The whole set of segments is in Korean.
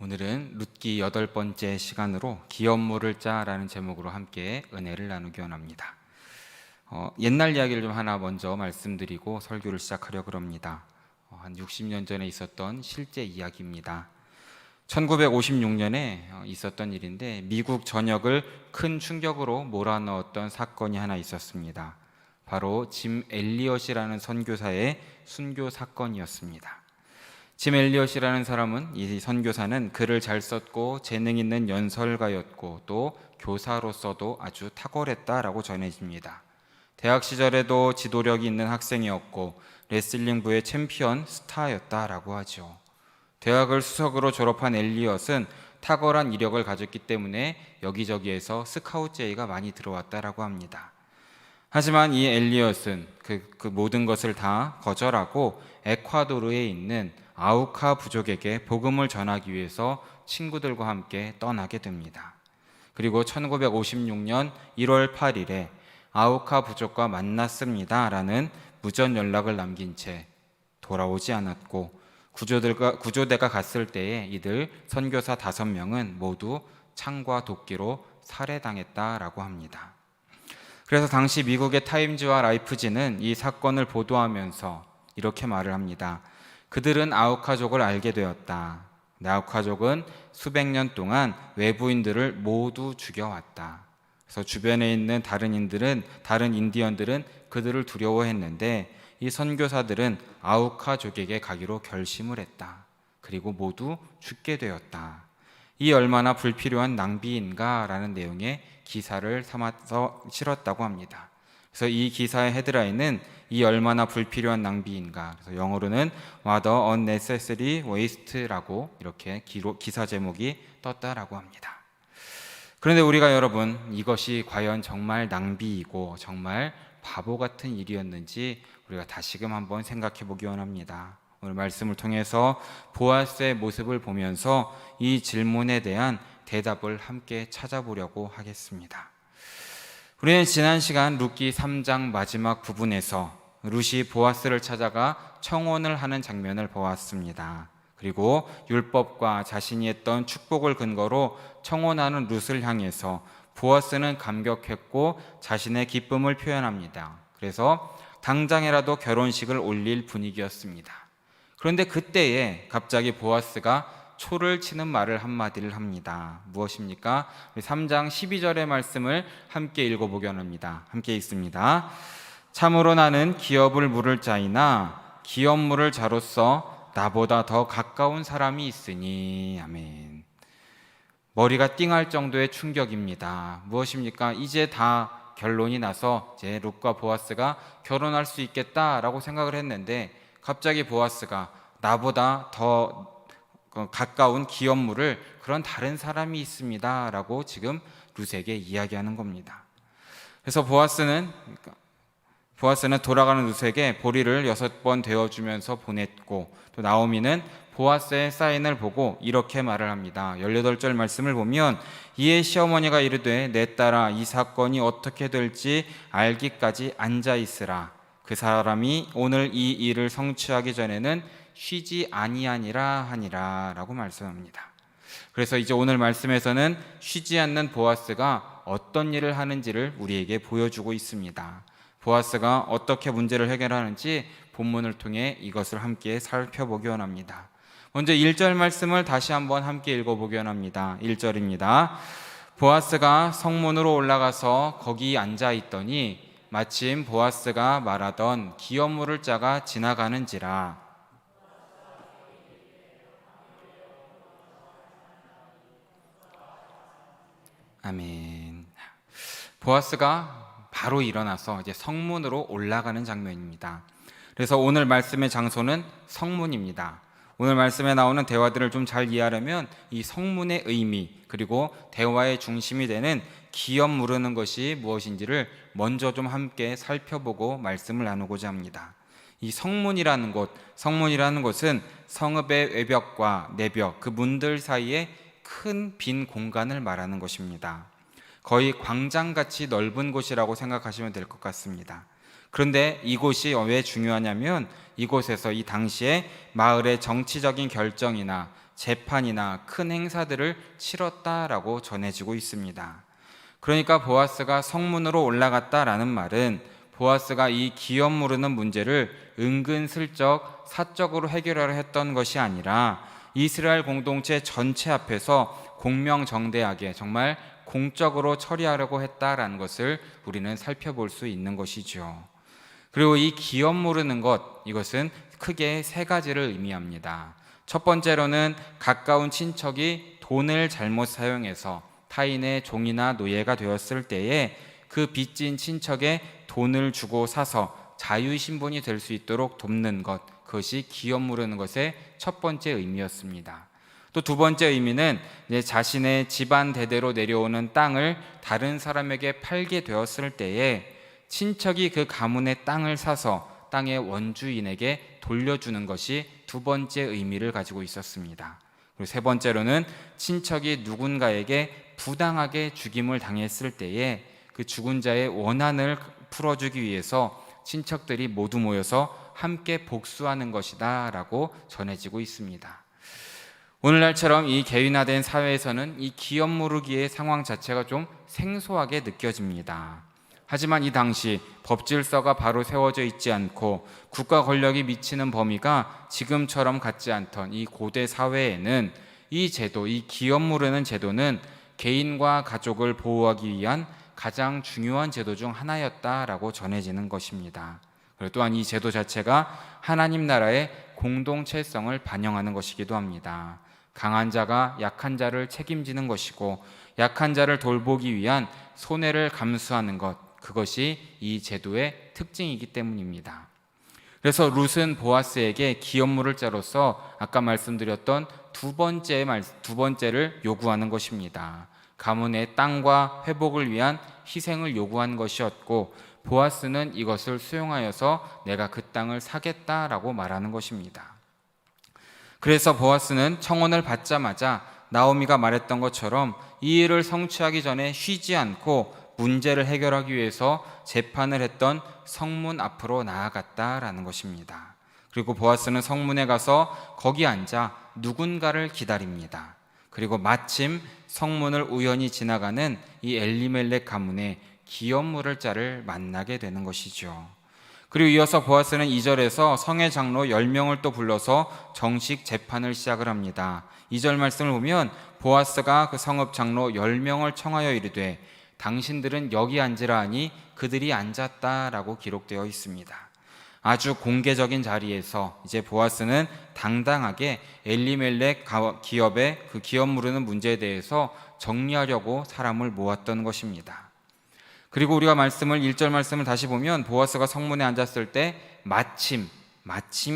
오늘은 룻기 8번째 시간으로 기업물을 짜라는 제목으로 함께 은혜를 나누기 원합니다. 옛날 이야기를 좀 하나 먼저 말씀드리고 설교를 시작하려고 합니다. 한 60년 전에 있었던 실제 이야기입니다. 1956년에 있었던 일인데 미국 전역을 큰 충격으로 몰아넣었던 사건이 하나 있었습니다. 바로 짐 엘리엇이라는 선교사의 순교 사건이었습니다. 짐 엘리엇이라는 사람은, 이 선교사는 글을 잘 썼고 재능 있는 연설가였고 또 교사로서도 아주 탁월했다라고 전해집니다. 대학 시절에도 지도력이 있는 학생이었고 레슬링부의 챔피언 스타였다라고 하죠. 대학을 수석으로 졸업한 엘리엇은 탁월한 이력을 가졌기 때문에 여기저기에서 스카우트 제의가 많이 들어왔다라고 합니다. 하지만 이 엘리엇은 그 모든 것을 다 거절하고 에콰도르에 있는 아우카 부족에게 복음을 전하기 위해서 친구들과 함께 떠나게 됩니다. 그리고 1956년 1월 8일에 아우카 부족과 만났습니다라는 무전 연락을 남긴 채 돌아오지 않았고, 구조대가 갔을 때에 이들 선교사 5명은 모두 창과 도끼로 살해당했다라고 합니다. 그래서 당시 미국의 타임즈와 라이프지는 이 사건을 보도하면서 이렇게 말을 합니다. 그들은 아우카족을 알게 되었다. 아우카족은 수백 년 동안 외부인들을 모두 죽여왔다. 그래서 주변에 있는 다른 인디언들은 그들을 두려워했는데 이 선교사들은 아우카족에게 가기로 결심을 했다. 그리고 모두 죽게 되었다. 이 얼마나 불필요한 낭비인가라는 내용의 기사를 삼아서 실었다고 합니다. 그래서 이 기사의 헤드라인은 이 얼마나 불필요한 낭비인가, 그래서 영어로는 What a unnecessary waste라고 이렇게 기사 제목이 떴다라고 합니다. 그런데 우리가 여러분, 이것이 과연 정말 낭비이고 정말 바보 같은 일이었는지 우리가 다시금 한번 생각해 보기 원합니다. 오늘 말씀을 통해서 보아스의 모습을 보면서 이 질문에 대한 대답을 함께 찾아보려고 하겠습니다. 우리는 지난 시간 룻기 3장 마지막 부분에서 룻이 보아스를 찾아가 청혼을 하는 장면을 보았습니다. 그리고 율법과 자신이 했던 축복을 근거로 청혼하는 룻을 향해서 보아스는 감격했고 자신의 기쁨을 표현합니다. 그래서 당장이라도 결혼식을 올릴 분위기였습니다. 그런데 그때에 갑자기 보아스가 초를 치는 말을 한마디를 합니다. 무엇입니까? 3장 12절의 말씀을 함께 읽어보기 원합니다. 함께 읽습니다. 참으로 나는 기업을 물을 자이나 기업 물을 자로서 나보다 더 가까운 사람이 있으니. 아멘. 머리가 띵할 정도의 충격입니다. 무엇입니까? 이제 다 결론이 나서 이제 룻과 보아스가 결혼할 수 있겠다라고 생각을 했는데 갑자기 보아스가 나보다 더 가까운 기업물을 그런 다른 사람이 있습니다 라고 지금 룻에게 이야기하는 겁니다. 그래서 보아스는 돌아가는 룻에게 보리를 6번 되어주면서 보냈고, 또 나오미는 보아스의 사인을 보고 이렇게 말을 합니다. 18절 말씀을 보면 이에 시어머니가 이르되 내 딸아 이 사건이 어떻게 될지 알기까지 앉아있으라. 그 사람이 오늘 이 일을 성취하기 전에는 쉬지 아니하니라 하니라 라고 말씀합니다. 그래서 이제 오늘 말씀에서는 쉬지 않는 보아스가 어떤 일을 하는지를 우리에게 보여주고 있습니다. 보아스가 어떻게 문제를 해결하는지 본문을 통해 이것을 함께 살펴보기 원합니다. 먼저 1절 말씀을 다시 한번 함께 읽어보기 원합니다. 1절입니다. 보아스가 성문으로 올라가서 거기 앉아 있더니 마침 보아스가 말하던 기업 물을 자가 지나가는지라. 아멘. 보아스가 바로 일어나서 이제 성문으로 올라가는 장면입니다. 그래서 오늘 말씀의 장소는 성문입니다. 오늘 말씀에 나오는 대화들을 좀 잘 이해하려면 이 성문의 의미, 그리고 대화의 중심이 되는 기업 물으는 것이 무엇인지를 먼저 좀 함께 살펴보고 말씀을 나누고자 합니다. 이 성문이라는 곳은 성읍의 외벽과 내벽, 그 문들 사이에 큰 빈 공간을 말하는 것입니다. 거의 광장같이 넓은 곳이라고 생각하시면 될 것 같습니다. 그런데 이곳이 왜 중요하냐면 이곳에서 이 당시에 마을의 정치적인 결정이나 재판이나 큰 행사들을 치렀다라고 전해지고 있습니다. 그러니까 보아스가 성문으로 올라갔다라는 말은 보아스가 이 기업 무르는 문제를 은근슬쩍 사적으로 해결하려 했던 것이 아니라 이스라엘 공동체 전체 앞에서 공명정대하게 정말 공적으로 처리하려고 했다라는 것을 우리는 살펴볼 수 있는 것이죠. 그리고 이 기업 모르는 것, 이것은 크게 세 가지를 의미합니다. 첫 번째로는 가까운 친척이 돈을 잘못 사용해서 타인의 종이나 노예가 되었을 때에 그 빚진 친척의 돈을 주고 사서 자유신분이 될 수 있도록 돕는 것, 그것이 기업 모르는 것의 첫 번째 의미였습니다. 또 두 번째 의미는 자신의 집안 대대로 내려오는 땅을 다른 사람에게 팔게 되었을 때에 친척이 그 가문의 땅을 사서 땅의 원주인에게 돌려주는 것이 두 번째 의미를 가지고 있었습니다. 그리고 세 번째로는 친척이 누군가에게 부당하게 죽임을 당했을 때에 그 죽은 자의 원한을 풀어주기 위해서 친척들이 모두 모여서 함께 복수하는 것이다 라고 전해지고 있습니다. 오늘날처럼 이 개인화된 사회에서는 이 기업 모르기의 상황 자체가 좀 생소하게 느껴집니다. 하지만 이 당시 법 질서가 바로 세워져 있지 않고 국가 권력이 미치는 범위가 지금처럼 같지 않던 이 고대 사회에는 이 제도, 이 기업 모르는 제도는 개인과 가족을 보호하기 위한 가장 중요한 제도 중 하나였다라고 전해지는 것입니다. 그리고 또한 이 제도 자체가 하나님 나라의 공동체성을 반영하는 것이기도 합니다. 강한 자가 약한 자를 책임지는 것이고 약한 자를 돌보기 위한 손해를 감수하는 것, 그것이 이 제도의 특징이기 때문입니다. 그래서 룻은 보아스에게 기업 물을 자로서 아까 말씀드렸던 두 번째를 요구하는 것입니다. 가문의 땅과 회복을 위한 희생을 요구한 것이었고 보아스는 이것을 수용하여서 내가 그 땅을 사겠다라고 말하는 것입니다. 그래서 보아스는 청혼을 받자마자 나오미가 말했던 것처럼 이 일을 성취하기 전에 쉬지 않고 문제를 해결하기 위해서 재판을 했던 성문 앞으로 나아갔다라는 것입니다. 그리고 보아스는 성문에 가서 거기 앉아 누군가를 기다립니다. 그리고 마침 성문을 우연히 지나가는 이 엘리멜렉 가문의 기업 물을 자를 만나게 되는 것이죠. 그리고 이어서 보아스는 2절에서 성의 장로 10명을 또 불러서 정식 재판을 시작을 합니다. 2절 말씀을 보면 보아스가 그 성읍 장로 10명을 청하여 이르되 당신들은 여기 앉으라 하니 그들이 앉았다라고 기록되어 있습니다. 아주 공개적인 자리에서 이제 보아스는 당당하게 엘리멜렉 기업의 그 기업 무르는 문제에 대해서 정리하려고 사람을 모았던 것입니다. 그리고 우리가 1절 말씀을 다시 보면 보아스가 성문에 앉았을 때 마침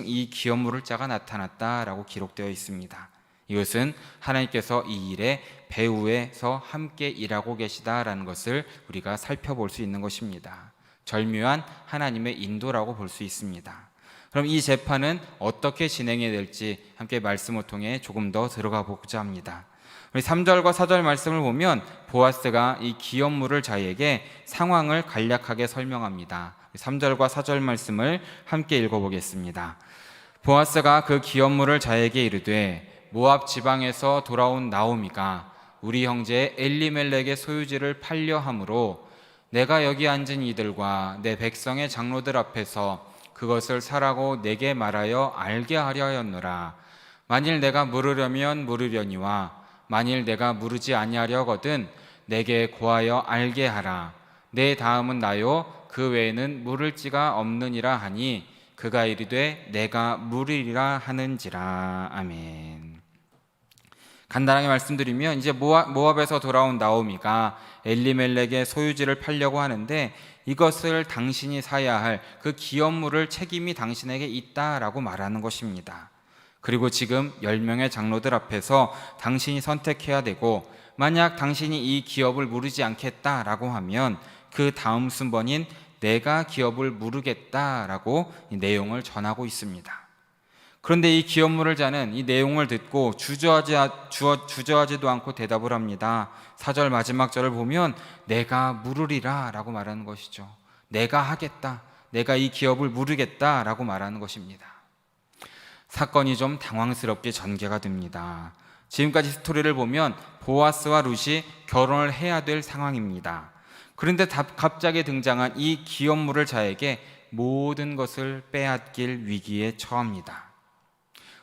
이 기업 물을 자가 나타났다라고 기록되어 있습니다. 이것은 하나님께서 이 일에 배후에서 함께 일하고 계시다라는 것을 우리가 살펴볼 수 있는 것입니다. 절묘한 하나님의 인도라고 볼 수 있습니다. 그럼 이 재판은 어떻게 진행이 될지 함께 말씀을 통해 조금 더 들어가 보고자 합니다. 우리 3절과 4절 말씀을 보면 보아스가 이 기업 물을 자에게 상황을 간략하게 설명합니다. 3절과 4절 말씀을 함께 읽어보겠습니다. 보아스가 그 기업 물을 자에게 이르되 모압 지방에서 돌아온 나오미가 우리 형제 엘리멜렉의 소유지를 팔려 함으로 내가 여기 앉은 이들과 내 백성의 장로들 앞에서 그것을 사라고 내게 말하여 알게 하려 하였노라. 만일 내가 물으려면 물으려니와 만일 내가 물으지 아니하려거든 내게 고하여 알게 하라. 내 다음은 나요 그 외에는 물을지가 없느니라 하니 그가 이르되 내가 물으리라 하는지라. 아멘. 간단하게 말씀드리면 이제 모압에서 돌아온 나오미가 엘리멜렉의 소유지를 팔려고 하는데 이것을 당신이 사야 할 그 기업물을 책임이 당신에게 있다라고 말하는 것입니다. 그리고 지금 10명의 장로들 앞에서 당신이 선택해야 되고 만약 당신이 이 기업을 무르지 않겠다라고 하면 그 다음 순번인 내가 기업을 무르겠다라고 이 내용을 전하고 있습니다. 그런데 이 기업 물을 자는 이 내용을 듣고 주저하지도 않고 대답을 합니다. 4절 마지막 절을 보면 내가 물으리라 라고 말하는 것이죠. 내가 하겠다. 내가 이 기업을 무르겠다라고 말하는 것입니다. 사건이 좀 당황스럽게 전개가 됩니다. 지금까지 스토리를 보면 보아스와 룻이 결혼을 해야 될 상황입니다. 그런데 갑자기 등장한 이 기업물을 자에게 모든 것을 빼앗길 위기에 처합니다.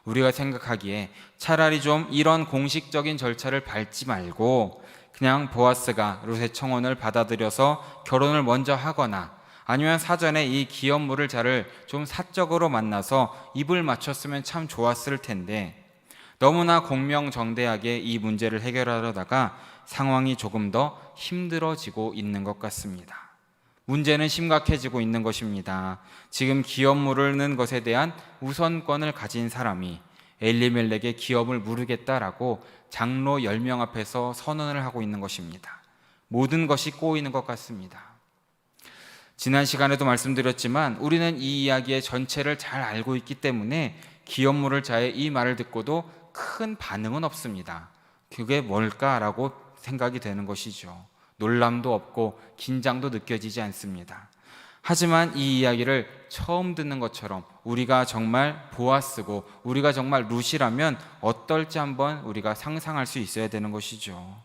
우리가 생각하기에 차라리 좀 이런 공식적인 절차를 밟지 말고 그냥 보아스가 룻의 청혼을 받아들여서 결혼을 먼저 하거나 아니면 사전에 이 기업물을 자를 좀 사적으로 만나서 입을 맞췄으면 참 좋았을 텐데 너무나 공명정대하게 이 문제를 해결하려다가 상황이 조금 더 힘들어지고 있는 것 같습니다. 문제는 심각해지고 있는 것입니다. 지금 기업물을 는 것에 대한 우선권을 가진 사람이 엘리멜렉의 기업을 무르겠다라고 장로 10명 앞에서 선언을 하고 있는 것입니다. 모든 것이 꼬이는 것 같습니다. 지난 시간에도 말씀드렸지만 우리는 이 이야기의 전체를 잘 알고 있기 때문에 기업물을 자의 이 말을 듣고도 큰 반응은 없습니다. 그게 뭘까라고 생각이 되는 것이죠. 놀람도 없고 긴장도 느껴지지 않습니다. 하지만 이 이야기를 처음 듣는 것처럼 우리가 정말 보아스고 우리가 정말 룻이라면 어떨지 한번 우리가 상상할 수 있어야 되는 것이죠.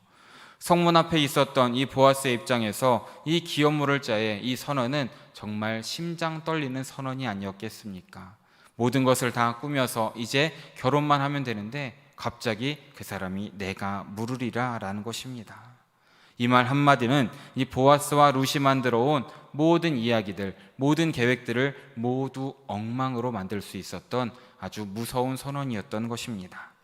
성문 앞에 있었던 이 보아스의 입장에서 이 기업물을 자의 이 선언은 정말 심장 떨리는 선언이 아니었겠습니까? 모든 것을 다 꾸며서 이제 결혼만 하면 되는데 갑자기 그 사람이 내가 물으리라 라는 것입니다. 이 말 한마디는 이 보아스와 룻이 만들어온 모든 이야기들, 모든 계획들을 모두 엉망으로 만들 수 있었던 아주 무서운 선언이었던 것입니다.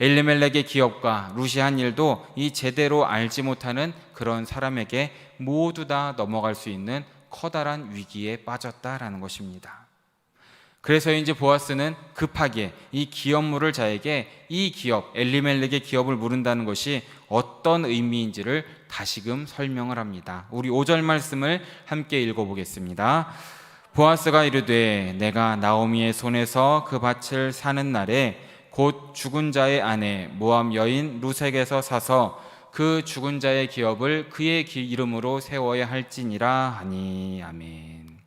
엘리멜렉의 기업과 룻이 한 일도 이 제대로 알지 못하는 그런 사람에게 모두 다 넘어갈 수 있는 커다란 위기에 빠졌다라는 것입니다. 그래서 이제 보아스는 급하게 이 기업물을 자에게 이 기업, 엘리멜렉의 기업을 물은다는 것이 어떤 의미인지를 다시금 설명을 합니다. 우리 5절 말씀을 함께 읽어보겠습니다. 보아스가 이르되 내가 나오미의 손에서 그 밭을 사는 날에 곧 죽은 자의 아내 모압 여인 룻에게서 사서 그 죽은 자의 기업을 그의 이름으로 세워야 할지니라 하니. 아멘.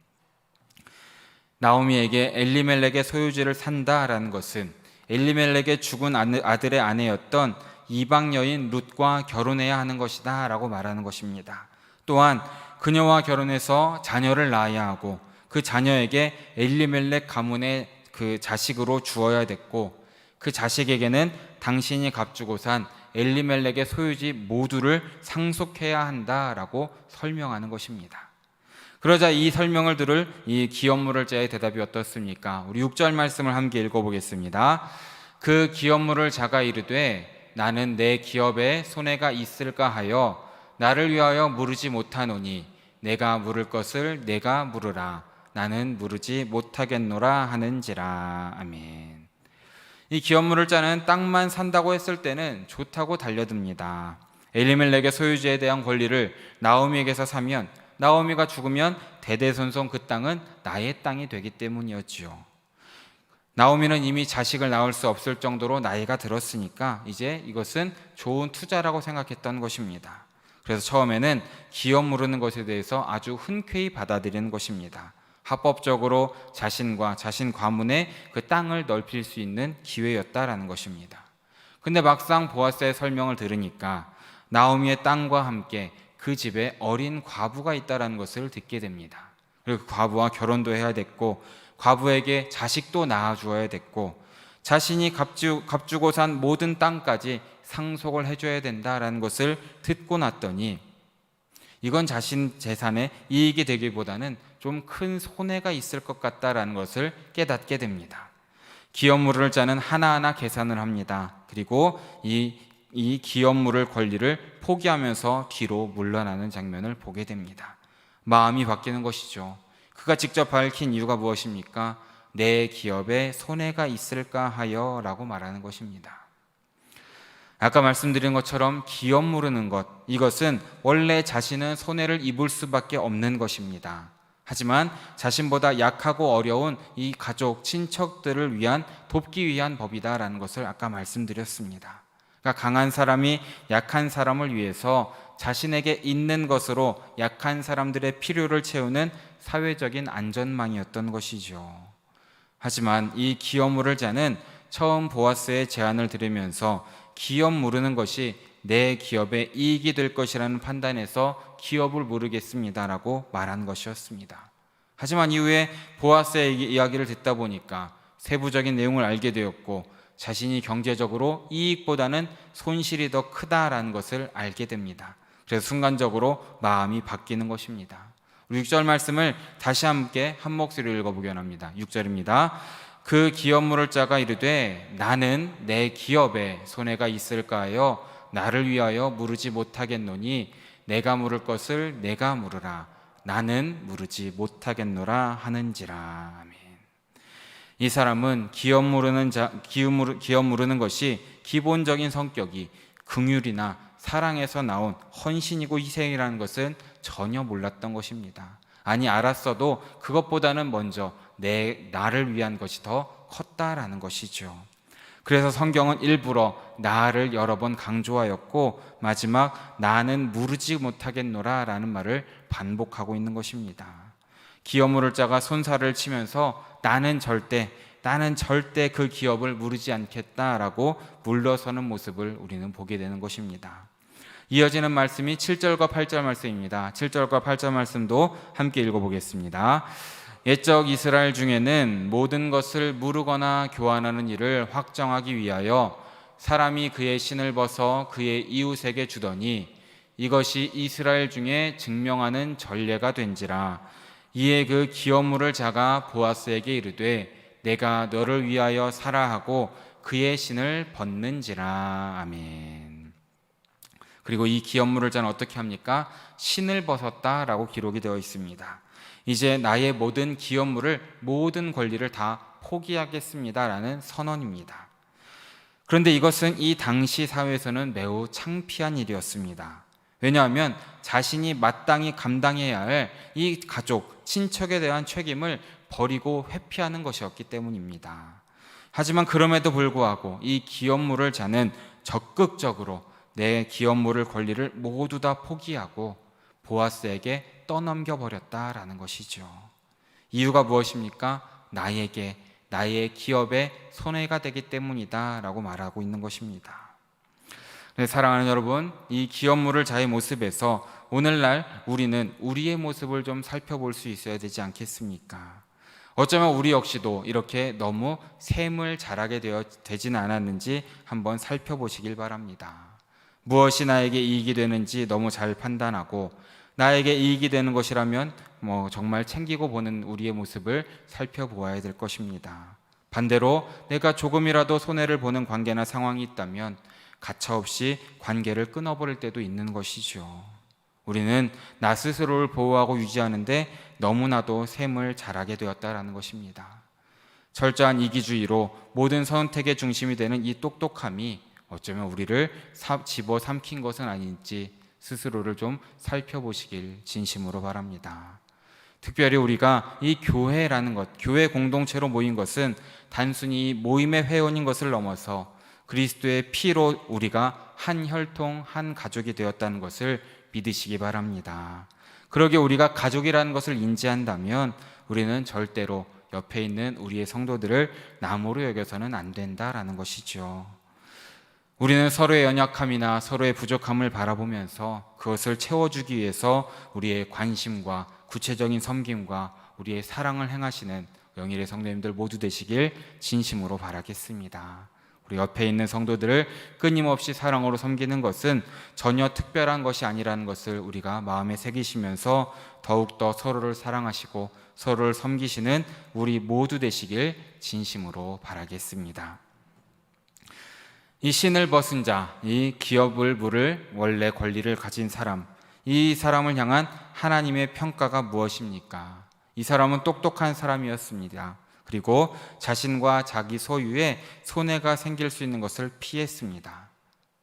나오미에게 엘리멜렉의 소유지를 산다라는 것은 엘리멜렉의 죽은 아들의 아내였던 이방 여인 룻과 결혼해야 하는 것이다 라고 말하는 것입니다. 또한 그녀와 결혼해서 자녀를 낳아야 하고 그 자녀에게 엘리멜렉 가문의 그 자식으로 주어야 됐고 그 자식에게는 당신이 값주고 산 엘리멜렉의 소유지 모두를 상속해야 한다라고 설명하는 것입니다. 그러자 이 설명을 들을 이 기업물을 자의 대답이 어떻습니까? 우리 6절 말씀을 함께 읽어보겠습니다. 그 기업물을 자가 이르되 나는 내 기업에 손해가 있을까 하여 나를 위하여 물으지 못하노니 내가 물을 것을 내가 물으라. 나는 물으지 못하겠노라 하는지라. 아멘. 이 기업물을 자는 땅만 산다고 했을 때는 좋다고 달려듭니다. 엘리멜렉의 소유지에 대한 권리를 나오미에게서 사면 나오미가 죽으면 대대손손 그 땅은 나의 땅이 되기 때문이었지요. 나오미는 이미 자식을 낳을 수 없을 정도로 나이가 들었으니까 이제 이것은 좋은 투자라고 생각했던 것입니다. 그래서 처음에는 기업 무르는 것에 대해서 아주 흔쾌히 받아들이는 것입니다. 합법적으로 자신과 자신 가문의 그 땅을 넓힐 수 있는 기회였다라는 것입니다. 근데 막상 보아스의 설명을 들으니까 나오미의 땅과 함께 그 집에 어린 과부가 있다는 것을 듣게 됩니다. 그리고 그 과부와 결혼도 해야 됐고 과부에게 자식도 낳아주어야 됐고 자신이 값주고 산 모든 땅까지 상속을 해줘야 된다라는 것을 듣고 났더니 이건 자신 재산의 이익이 되기보다는 좀 큰 손해가 있을 것 같다라는 것을 깨닫게 됩니다. 기업물을 자는 하나하나 계산을 합니다. 그리고 이 기업물을 권리를 포기하면서 뒤로 물러나는 장면을 보게 됩니다. 마음이 바뀌는 것이죠. 그가 직접 밝힌 이유가 무엇입니까? 내 기업에 손해가 있을까 하여 라고 말하는 것입니다. 아까 말씀드린 것처럼 기업 무르는 것, 이것은 원래 자신은 손해를 입을 수밖에 없는 것입니다. 하지만 자신보다 약하고 어려운 이 가족, 친척들을 위한 돕기 위한 법이다라는 것을 아까 말씀드렸습니다. 그러니까 강한 사람이 약한 사람을 위해서 자신에게 있는 것으로 약한 사람들의 필요를 채우는 사회적인 안전망이었던 것이죠. 하지만 이 기업 물을 자는 처음 보아스의 제안을 들으면서 기업 무르는 것이 내 기업의 이익이 될 것이라는 판단에서 기업을 무르겠습니다라고 말한 것이었습니다. 하지만 이후에 보아스의 이야기를 듣다 보니까 세부적인 내용을 알게 되었고 자신이 경제적으로 이익보다는 손실이 더 크다라는 것을 알게 됩니다. 그래서 순간적으로 마음이 바뀌는 것입니다. 우리 6절 말씀을 다시 함께 한 목소리로 읽어보기 원합니다. 6절입니다. 그 기업 물을 자가 이르되 나는 내 기업에 손해가 있을까 하여 나를 위하여 무르지 못하겠노니 내가 물을 것을 내가 물으라. 나는 무르지 못하겠노라 하는지라. 아멘. 이 사람은 기업 무르는 것이 기본적인 성격이 긍휼이나 사랑에서 나온 헌신이고 희생이라는 것은 전혀 몰랐던 것입니다. 아니, 알았어도 그것보다는 먼저 나를 위한 것이 더 컸다라는 것이죠. 그래서 성경은 일부러 나를 여러 번 강조하였고 마지막 나는 무르지 못하겠노라 라는 말을 반복하고 있는 것입니다. 기업 물을 자가 손살을 치면서 나는 절대 그 기업을 무르지 않겠다라고 물러서는 모습을 우리는 보게 되는 것입니다. 이어지는 말씀이 7절과 8절 말씀입니다. 7절과 8절 말씀도 함께 읽어보겠습니다. 옛적 이스라엘 중에는 모든 것을 무르거나 교환하는 일을 확정하기 위하여 사람이 그의 신을 벗어 그의 이웃에게 주더니 이것이 이스라엘 중에 증명하는 전례가 된지라. 이에 그 기업 물을 자가 보아스에게 이르되 내가 너를 위하여 사라 하고 그의 신을 벗는지라. 아멘. 그리고 이 기업 물을 자는 어떻게 합니까? 신을 벗었다라고 기록이 되어 있습니다. 이제 나의 모든 기업 물을, 모든 권리를 다 포기하겠습니다라는 선언입니다. 그런데 이것은 이 당시 사회에서는 매우 창피한 일이었습니다. 왜냐하면 자신이 마땅히 감당해야 할 이 가족, 친척에 대한 책임을 버리고 회피하는 것이었기 때문입니다. 하지만 그럼에도 불구하고 이 기업 물을 자는 적극적으로 내 기업 물을 권리를 모두 다 포기하고 보아스에게 떠넘겨 버렸다라는 것이죠. 이유가 무엇입니까? 나의 기업에 손해가 되기 때문이다라고 말하고 있는 것입니다. 사랑하는 여러분, 이 기업 물을 자의 모습에서 오늘날 우리는 우리의 모습을 좀 살펴볼 수 있어야 되지 않겠습니까? 어쩌면 우리 역시도 이렇게 너무 셈을 잘하게 되지는 않았는지 한번 살펴보시길 바랍니다. 무엇이 나에게 이익이 되는지 너무 잘 판단하고 나에게 이익이 되는 것이라면 정말 챙기고 보는 우리의 모습을 살펴보아야 될 것입니다. 반대로 내가 조금이라도 손해를 보는 관계나 상황이 있다면 가차없이 관계를 끊어버릴 때도 있는 것이죠. 우리는 나 스스로를 보호하고 유지하는데 너무나도 셈을 잘하게 되었다라는 것입니다. 철저한 이기주의로 모든 선택의 중심이 되는 이 똑똑함이 어쩌면 우리를 집어삼킨 것은 아닌지 스스로를 좀 살펴보시길 진심으로 바랍니다. 특별히 우리가 이 교회라는 것, 교회 공동체로 모인 것은 단순히 모임의 회원인 것을 넘어서 그리스도의 피로 우리가 한 혈통, 한 가족이 되었다는 것을 믿으시기 바랍니다. 그러게 우리가 가족이라는 것을 인지한다면 우리는 절대로 옆에 있는 우리의 성도들을 남으로 여겨서는 안 된다라는 것이죠. 우리는 서로의 연약함이나 서로의 부족함을 바라보면서 그것을 채워주기 위해서 우리의 관심과 구체적인 섬김과 우리의 사랑을 행하시는 영일의 성도님들 모두 되시길 진심으로 바라겠습니다. 우리 옆에 있는 성도들을 끊임없이 사랑으로 섬기는 것은 전혀 특별한 것이 아니라는 것을 우리가 마음에 새기시면서 더욱더 서로를 사랑하시고 서로를 섬기시는 우리 모두 되시길 진심으로 바라겠습니다. 이 신을 벗은 자, 이 기업을 물을 원래 권리를 가진 사람, 이 사람을 향한 하나님의 평가가 무엇입니까? 이 사람은 똑똑한 사람이었습니다. 그리고 자신과 자기 소유에 손해가 생길 수 있는 것을 피했습니다.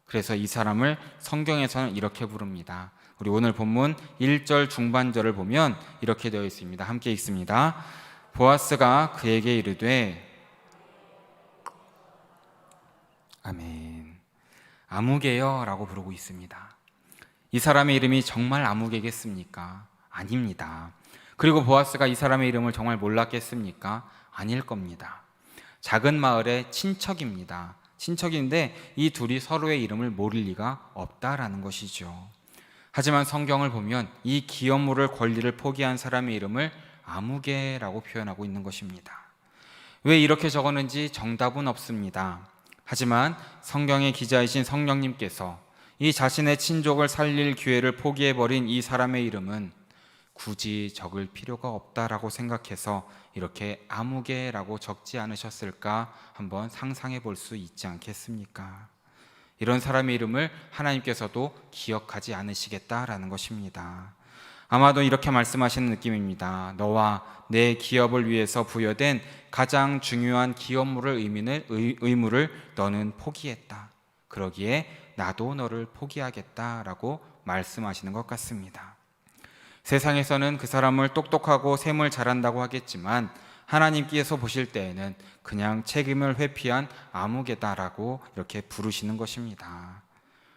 그래서 이 사람을 성경에서는 이렇게 부릅니다. 우리 오늘 본문 1절 중반절을 보면 이렇게 되어 있습니다. 함께 읽습니다. 보아스가 그에게 이르되 아멘. 아무개요 라고 부르고 있습니다. 이 사람의 이름이 정말 아무개겠습니까? 아닙니다. 그리고 보아스가 이 사람의 이름을 정말 몰랐겠습니까? 아닐 겁니다. 작은 마을의 친척입니다. 친척인데 이 둘이 서로의 이름을 모를 리가 없다라는 것이죠. 하지만 성경을 보면 이 기업물을 권리를 포기한 사람의 이름을 아무개라고 표현하고 있는 것입니다. 왜 이렇게 적었는지 정답은 없습니다. 하지만 성경의 기자이신 성령님께서 이 자신의 친족을 살릴 기회를 포기해버린 이 사람의 이름은 굳이 적을 필요가 없다라고 생각해서 이렇게 아무개라고 적지 않으셨을까 한번 상상해 볼 수 있지 않겠습니까? 이런 사람의 이름을 하나님께서도 기억하지 않으시겠다라는 것입니다. 아마도 이렇게 말씀하시는 느낌입니다. 너와 내 기업을 위해서 부여된 가장 중요한 기업물을 의무를 너는 포기했다. 그러기에 나도 너를 포기하겠다라고 말씀하시는 것 같습니다. 세상에서는 그 사람을 똑똑하고 셈을 잘한다고 하겠지만 하나님께서 보실 때에는 그냥 책임을 회피한 아무개다라고 이렇게 부르시는 것입니다.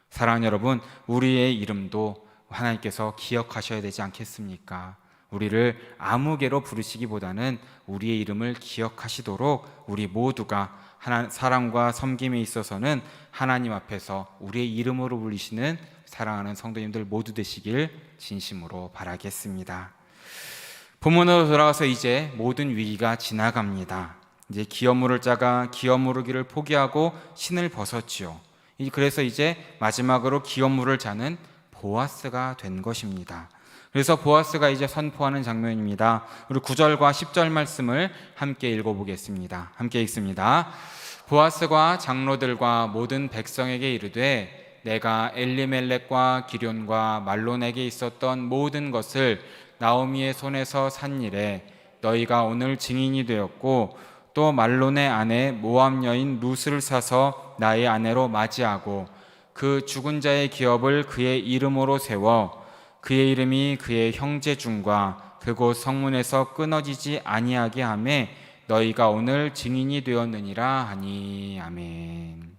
사랑하는 여러분, 우리의 이름도 하나님께서 기억하셔야 되지 않겠습니까? 우리를 아무개로 부르시기보다는 우리의 이름을 기억하시도록 우리 모두가 사랑과 섬김에 있어서는 하나님 앞에서 우리의 이름으로 불리시는 사랑하는 성도님들 모두 되시길 진심으로 바라겠습니다. 본문으로 돌아가서 이제 모든 위기가 지나갑니다. 이제 기업물을 짜가 기업무르기를 포기하고 신을 벗었지요. 그래서 이제 마지막으로 기업물을 짜는 보아스가 된 것입니다. 그래서 보아스가 이제 선포하는 장면입니다. 우리 9절과 10절 말씀을 함께 읽어보겠습니다. 함께 읽습니다. 보아스가 장로들과 모든 백성에게 이르되 내가 엘리멜렉과 기럨과 말론에게 있었던 모든 것을 나오미의 손에서 산 일에 너희가 오늘 증인이 되었고 또 말론의 아내 모압 여인 룻을 사서 나의 아내로 맞이하고 그 죽은 자의 기업을 그의 이름으로 세워 그의 이름이 그의 형제 중과 그곳 성문에서 끊어지지 아니하게 하매 너희가 오늘 증인이 되었느니라 하니. 아멘.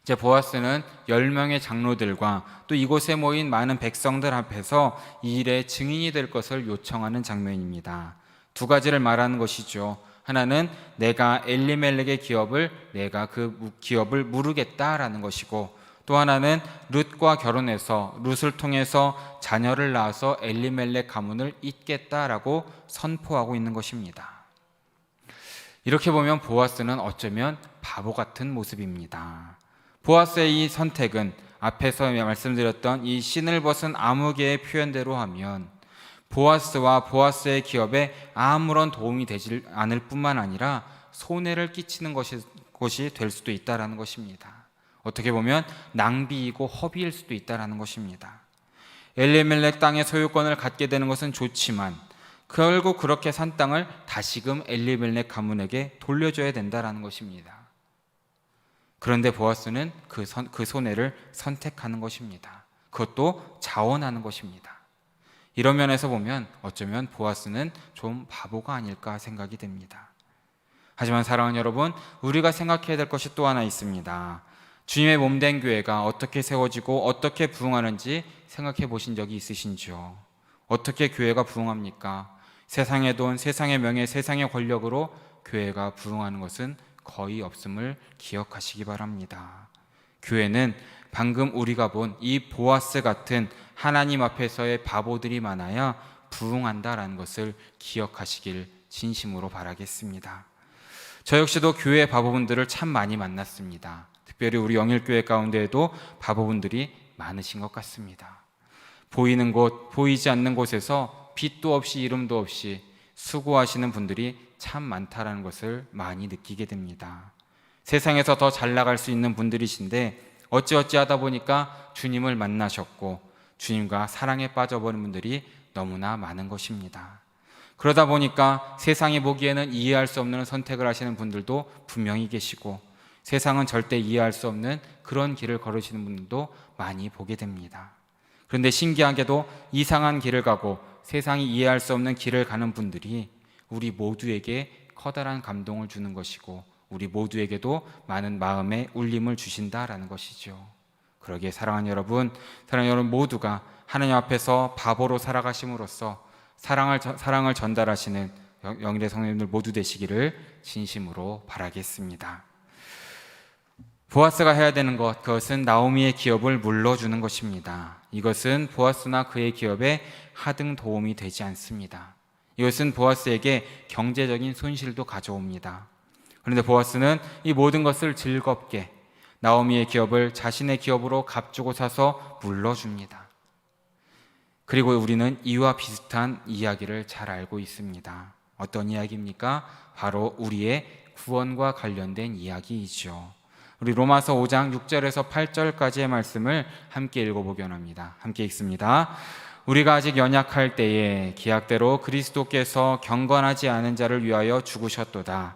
이제 보아스는 10명의 장로들과 또 이곳에 모인 많은 백성들 앞에서 이 일의 증인이 될 것을 요청하는 장면입니다. 두 가지를 말하는 것이죠. 하나는 내가 엘리멜렉의 기업을 내가 그 기업을 무르겠다라는 것이고, 또 하나는 룻과 결혼해서 룻을 통해서 자녀를 낳아서 엘리멜렉 가문을 잇겠다라고 선포하고 있는 것입니다. 이렇게 보면 보아스는 어쩌면 바보 같은 모습입니다. 보아스의 이 선택은 앞에서 말씀드렸던 이 신을 벗은 아무개의 표현대로 하면 보아스와 보아스의 기업에 아무런 도움이 되지 않을 뿐만 아니라 손해를 끼치는 것이 될 수도 있다는 것입니다. 어떻게 보면 낭비이고 허비일 수도 있다는 것입니다. 엘리멜렉 땅의 소유권을 갖게 되는 것은 좋지만 결국 그렇게 산 땅을 다시금 엘리멜렉 가문에게 돌려줘야 된다는 것입니다. 그런데 보아스는 그 손해를 선택하는 것입니다. 그것도 자원하는 것입니다. 이런 면에서 보면 어쩌면 보아스는 좀 바보가 아닐까 생각이 됩니다. 하지만 사랑하는 여러분, 우리가 생각해야 될 것이 또 하나 있습니다. 주님의 몸된 교회가 어떻게 세워지고 어떻게 부흥하는지 생각해 보신 적이 있으신지요? 어떻게 교회가 부흥합니까? 세상의 돈, 세상의 명예, 세상의 권력으로 교회가 부흥하는 것은 거의 없음을 기억하시기 바랍니다. 교회는 방금 우리가 본 이 보아스 같은 하나님 앞에서의 바보들이 많아야 부흥한다라는 것을 기억하시길 진심으로 바라겠습니다. 저 역시도 교회 바보분들을 참 많이 만났습니다. 특별히 우리 영일교회 가운데에도 바보분들이 많으신 것 같습니다. 보이는 곳, 보이지 않는 곳에서 빛도 없이 이름도 없이 수고하시는 분들이 참 많다라는 것을 많이 느끼게 됩니다. 세상에서 더 잘 나갈 수 있는 분들이신데 어찌어찌 하다 보니까 주님을 만나셨고 주님과 사랑에 빠져버린 분들이 너무나 많은 것입니다. 그러다 보니까 세상이 보기에는 이해할 수 없는 선택을 하시는 분들도 분명히 계시고 세상은 절대 이해할 수 없는 그런 길을 걸으시는 분들도 많이 보게 됩니다. 그런데 신기하게도 이상한 길을 가고 세상이 이해할 수 없는 길을 가는 분들이 우리 모두에게 커다란 감동을 주는 것이고 우리 모두에게도 많은 마음의 울림을 주신다라는 것이죠. 그러기에 사랑하는 여러분 모두가 하나님 앞에서 바보로 살아가심으로써 사랑을 전달하시는 영일의 성도님들 모두 되시기를 진심으로 바라겠습니다. 보아스가 해야 되는 것, 그것은 나오미의 기업을 물러주는 것입니다. 이것은 보아스나 그의 기업에 하등 도움이 되지 않습니다. 이것은 보아스에게 경제적인 손실도 가져옵니다. 그런데 보아스는 이 모든 것을 즐겁게 나오미의 기업을 자신의 기업으로 값주고 사서 물러줍니다. 그리고 우리는 이와 비슷한 이야기를 잘 알고 있습니다. 어떤 이야기입니까? 바로 우리의 구원과 관련된 이야기이죠. 우리 로마서 5장 6절에서 8절까지의 말씀을 함께 읽어보기 원합니다. 함께 읽습니다. 우리가 아직 연약할 때에 기약대로 그리스도께서 경건하지 않은 자를 위하여 죽으셨도다.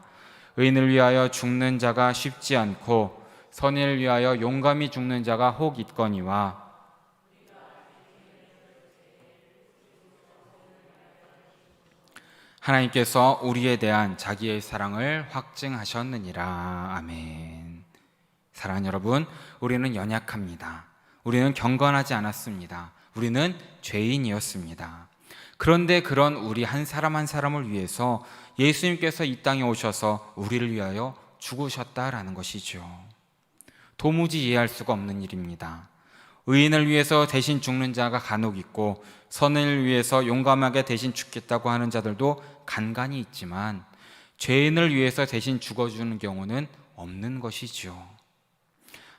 의인을 위하여 죽는 자가 쉽지 않고 선인을 위하여 용감히 죽는 자가 혹 있거니와 하나님께서 우리에 대한 자기의 사랑을 확증하셨느니라. 아멘. 사랑하는 여러분, 우리는 연약합니다. 우리는 경건하지 않았습니다. 우리는 죄인이었습니다. 그런데 그런 우리 한 사람 한 사람을 위해서 예수님께서 이 땅에 오셔서 우리를 위하여 죽으셨다라는 것이죠. 도무지 이해할 수가 없는 일입니다. 의인을 위해서 대신 죽는 자가 간혹 있고 선인을 위해서 용감하게 대신 죽겠다고 하는 자들도 간간히 있지만 죄인을 위해서 대신 죽어주는 경우는 없는 것이죠.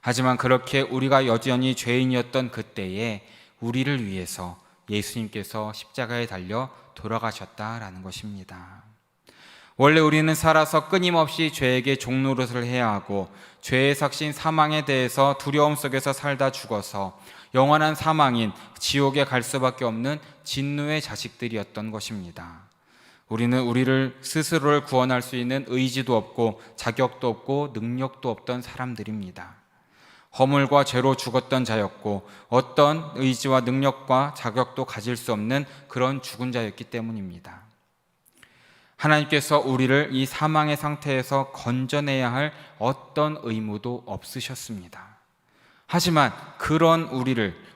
하지만 그렇게 우리가 여전히 죄인이었던 그때에 우리를 위해서 예수님께서 십자가에 달려 돌아가셨다라는 것입니다. 원래 우리는 살아서 끊임없이 죄에게 종노릇을 해야 하고 죄의 삭신 사망에 대해서 두려움 속에서 살다 죽어서 영원한 사망인 지옥에 갈 수밖에 없는 진노의 자식들이었던 것입니다. 우리는 우리를 스스로를 구원할 수 있는 의지도 없고 자격도 없고 능력도 없던 사람들입니다. 허물과 죄로 죽었던 자였고 어떤 의지와 능력과 자격도 가질 수 없는 그런 죽은 자였기 때문입니다. 하나님께서 우리를 이 사망의 상태에서 건져내야 할 어떤 의무도 없으셨습니다. 하지만 그런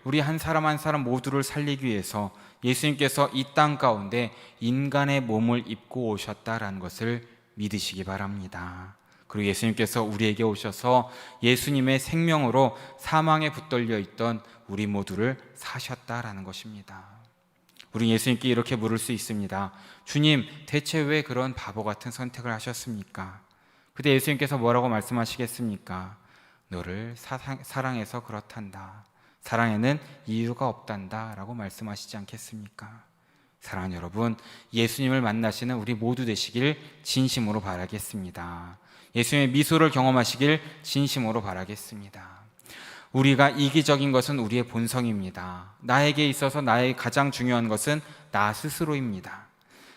우리 한 사람 한 사람 모두를 살리기 위해서 예수님께서 이 땅 가운데 인간의 몸을 입고 오셨다라는 것을 믿으시기 바랍니다. 그리고 예수님께서 우리에게 오셔서 예수님의 생명으로 사망에 붙들려 있던 우리 모두를 사셨다라는 것입니다. 우리 예수님께 이렇게 물을 수 있습니다. 주님, 대체 왜 그런 바보 같은 선택을 하셨습니까? 그때 예수님께서 뭐라고 말씀하시겠습니까? 너를 사랑해서 그렇단다. 사랑에는 이유가 없단다 라고 말씀하시지 않겠습니까? 사랑하는 여러분, 예수님을 만나시는 우리 모두 되시길 진심으로 바라겠습니다. 예수님의 미소를 경험하시길 진심으로 바라겠습니다. 우리가 이기적인 것은 우리의 본성입니다. 나에게 있어서 나의 가장 중요한 것은 나 스스로입니다.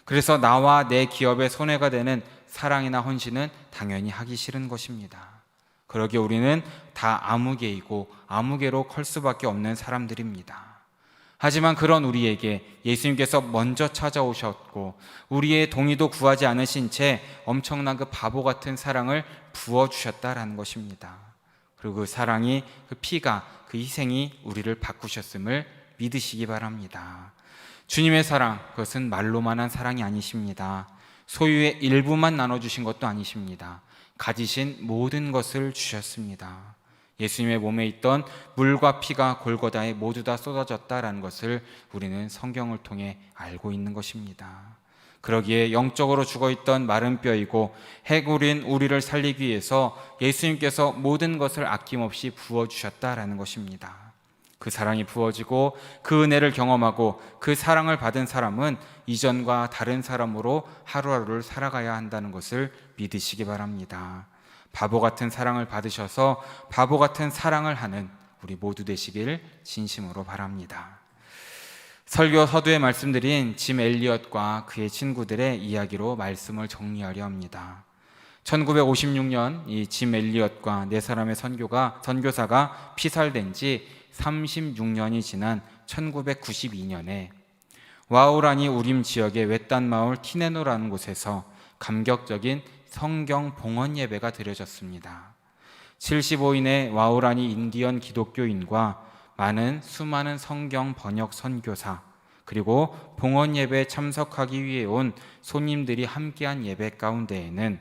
그래서 나와 내 기업에 손해가 되는 사랑이나 헌신은 당연히 하기 싫은 것입니다. 그러기에 우리는 다 아무개이고 아무개로 클 수밖에 없는 사람들입니다. 하지만 그런 우리에게 예수님께서 먼저 찾아오셨고 우리의 동의도 구하지 않으신 채 엄청난 그 바보 같은 사랑을 부어주셨다라는 것입니다. 그리고 그 사랑이, 그 피가, 그 희생이 우리를 바꾸셨음을 믿으시기 바랍니다. 주님의 사랑, 그것은 말로만 한 사랑이 아니십니다. 소유의 일부만 나눠주신 것도 아니십니다. 가지신 모든 것을 주셨습니다. 예수님의 몸에 있던 물과 피가 골고다에 모두 다 쏟아졌다라는 것을 우리는 성경을 통해 알고 있는 것입니다. 그러기에 영적으로 죽어있던 마른 뼈이고 해골인 우리를 살리기 위해서 예수님께서 모든 것을 아낌없이 부어주셨다라는 것입니다. 그 사랑이 부어지고 그 은혜를 경험하고 그 사랑을 받은 사람은 이전과 다른 사람으로 하루하루를 살아가야 한다는 것을 믿으시기 바랍니다. 바보 같은 사랑을 받으셔서 바보 같은 사랑을 하는 우리 모두 되시길 진심으로 바랍니다. 설교 서두에 말씀드린 짐 엘리엇과 그의 친구들의 이야기로 말씀을 정리하려 합니다. 1956년 이 짐 엘리엇과 네 사람의 선교사가 피살된 지 36년이 지난 1992년에 와우라니 우림 지역의 외딴 마을 티네노라는 곳에서 감격적인 성경 봉헌 예배가 드려졌습니다. 75인의 와우라니 인디언 기독교인과 수많은 성경 번역 선교사, 그리고 봉헌 예배에 참석하기 위해 온 손님들이 함께한 예배 가운데에는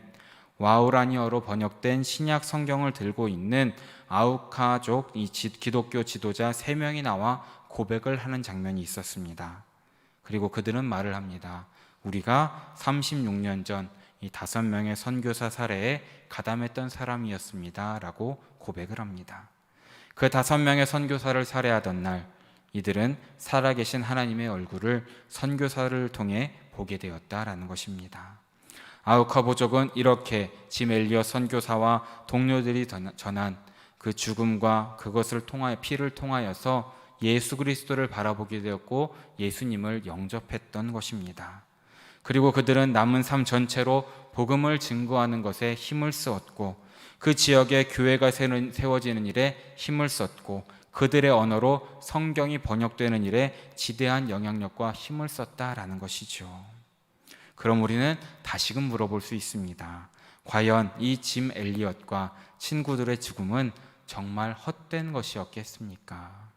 와우라니어로 번역된 신약 성경을 들고 있는 아우카족 기독교 지도자 3명이 나와 고백을 하는 장면이 있었습니다. 그리고 그들은 말을 합니다. 우리가 36년 전 이 5명의 선교사 사례에 가담했던 사람이었습니다 라고 고백을 합니다. 그 5명의 선교사를 살해하던 날 이들은 살아계신 하나님의 얼굴을 선교사를 통해 보게 되었다라는 것입니다. 아우카부족은 이렇게 짐 엘리엇 선교사와 동료들이 전한 그 죽음과 그것을 통하여 피를 통하여서 예수 그리스도를 바라보게 되었고 예수님을 영접했던 것입니다. 그리고 그들은 남은 삶 전체로 복음을 증거하는 것에 힘을 쓰었고 그 지역에 교회가 세워지는 일에 힘을 썼고 그들의 언어로 성경이 번역되는 일에 지대한 영향력과 힘을 썼다라는 것이죠. 그럼 우리는 다시금 물어볼 수 있습니다. 과연 이 짐 엘리엇과 친구들의 죽음은 정말 헛된 것이었겠습니까?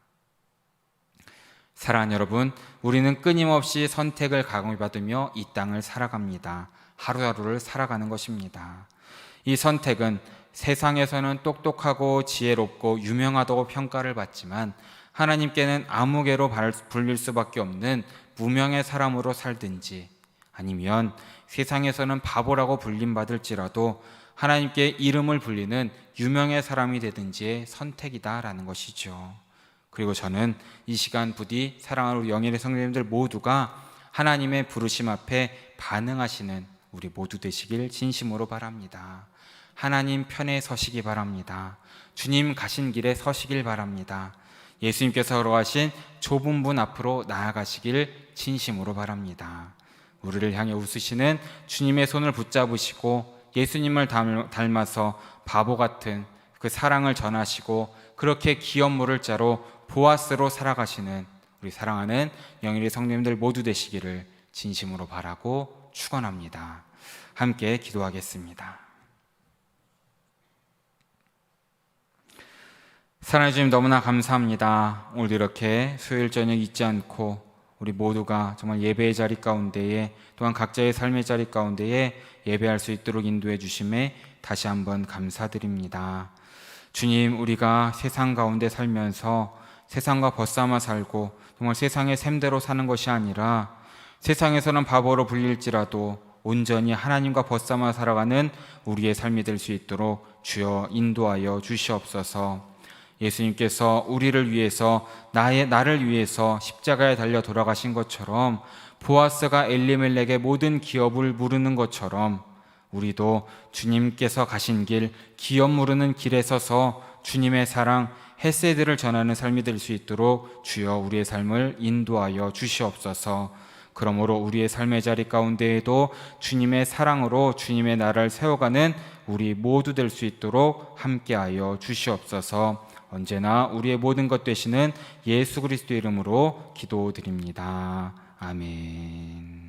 사랑하는 여러분, 우리는 끊임없이 선택을 강요받으며 이 땅을 살아갑니다. 하루하루를 살아가는 것입니다. 이 선택은 세상에서는 똑똑하고 지혜롭고 유명하다고 평가를 받지만 하나님께는 아무개로 불릴 수밖에 없는 무명의 사람으로 살든지 아니면 세상에서는 바보라고 불림받을지라도 하나님께 이름을 불리는 유명의 사람이 되든지의 선택이다라는 것이죠. 그리고 저는 이 시간 부디 사랑하는 우리 영예의 성도님들 모두가 하나님의 부르심 앞에 반응하시는 우리 모두 되시길 진심으로 바랍니다. 하나님 편에 서시기 바랍니다. 주님 가신 길에 서시길 바랍니다. 예수님께서 걸어가신 좁은 문 앞으로 나아가시길 진심으로 바랍니다. 우리를 향해 웃으시는 주님의 손을 붙잡으시고 예수님을 닮아서 바보 같은 그 사랑을 전하시고 그렇게 기업 물을 자로 보아스로 살아가시는 우리 사랑하는 영일의 성도님들 모두 되시기를 진심으로 바라고 축원합니다. 함께 기도하겠습니다. 사랑해 주님 너무나 감사합니다. 오늘도 이렇게 수요일 저녁 잊지 않고 우리 모두가 정말 예배의 자리 가운데에 또한 각자의 삶의 자리 가운데에 예배할 수 있도록 인도해 주심에 다시 한번 감사드립니다. 주님, 우리가 세상 가운데 살면서 세상과 벗삼아 살고 정말 세상의 셈대로 사는 것이 아니라 세상에서는 바보로 불릴지라도 온전히 하나님과 벗삼아 살아가는 우리의 삶이 될 수 있도록 주여 인도하여 주시옵소서. 예수님께서 우리를 위해서 나를 위해서 십자가에 달려 돌아가신 것처럼 보아스가 엘리멜렉의 모든 기업을 무르는 것처럼 우리도 주님께서 가신 길, 기업 무르는 길에 서서 주님의 사랑, 헤세드를 전하는 삶이 될 수 있도록 주여 우리의 삶을 인도하여 주시옵소서. 그러므로 우리의 삶의 자리 가운데에도 주님의 사랑으로 주님의 나라를 세워가는 우리 모두 될 수 있도록 함께하여 주시옵소서. 언제나 우리의 모든 것 되시는 예수 그리스도 이름으로 기도드립니다. 아멘.